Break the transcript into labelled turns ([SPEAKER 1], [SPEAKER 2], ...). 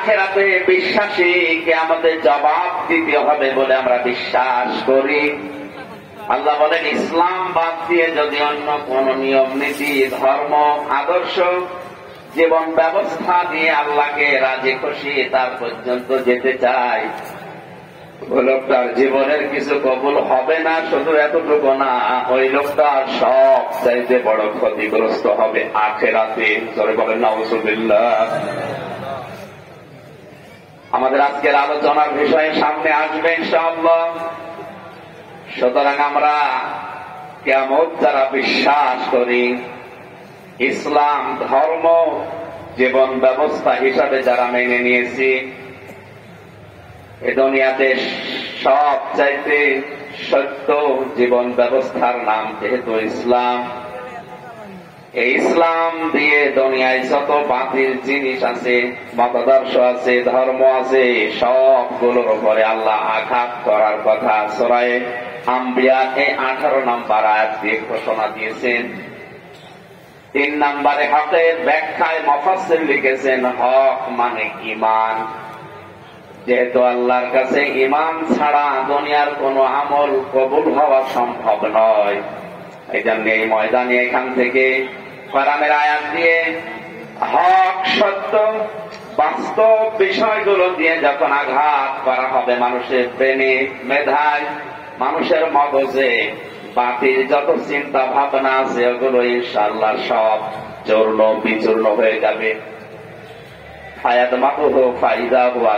[SPEAKER 1] আখিরাতে বিশ্বাসী, কিয়ামতে জবাব দিতে হবে বলে আমরা বিশ্বাস করি। আল্লাহ বলেন, ইসলাম বাদ দিয়ে যদি অন্য কোন নিয়ম নীতি, ধর্ম, আদর্শ, জীবন ব্যবস্থা দিয়ে আল্লাহকে রাজি খুশি তার পর্যন্ত যেতে চায়, ওই লোকটার জীবনের কিছু কবুল হবে না। শুধু এতটুকু না, ওই লোকটা সব চাইতে বড় ক্ষতিগ্রস্ত হবে আখিরাতে। জোরে বলেন নাউজুবিল্লাহ। আমাদের আজকের আলোচনার বিষয়ে সামনে আসবে ইনশাআল্লাহ। সুতরাং আমরা কিয়ামত যারা বিশ্বাস করি, ইসলাম ধর্ম জীবন ব্যবস্থা হিসাবে যারা মেনে নিয়েছি, এ দুনিয়াতে সব চাইতে সত্য জীবন ব্যবস্থার নাম যেহেতু ইসলাম, এই ইসলাম দিয়ে দুনিয়ায় যত বাতিল জিনিস আছে, মতাদর্শ আছে, ধর্ম আছে, সবগুলোর উপরে আল্লাহ আঘাত করার কথা সূরা আম্বিয়া 18 নম্বর আয়াত দিয়ে ঘোষণা দিয়েছেন। 3 নম্বরে হকের ব্যাখ্যায় মুফাসসির লিখেছেন, হক মানে ঈমান। যেহেতু আল্লাহর কাছে ঈমান ছাড়া দুনিয়ার কোনো আমল কবুল হওয়া সম্ভব নয়, এই জন্য এই ময়দানে এখান থেকে কোরআনের আয়াত দিয়ে হক, সত্য, বাস্তব বিষয়গুলো দিয়ে যখন আঘাত করা হবে মানুষের ব্রেনে, মেধায়, মানুষের মগজে, বাতিল যত চিন্তা ভাবনা আছে ওগুলো ইনশাআল্লাহ সব চূর্ণ বিচূর্ণ হয়ে যাবে। হায়াত মাহুহু ফাইদা হুয়া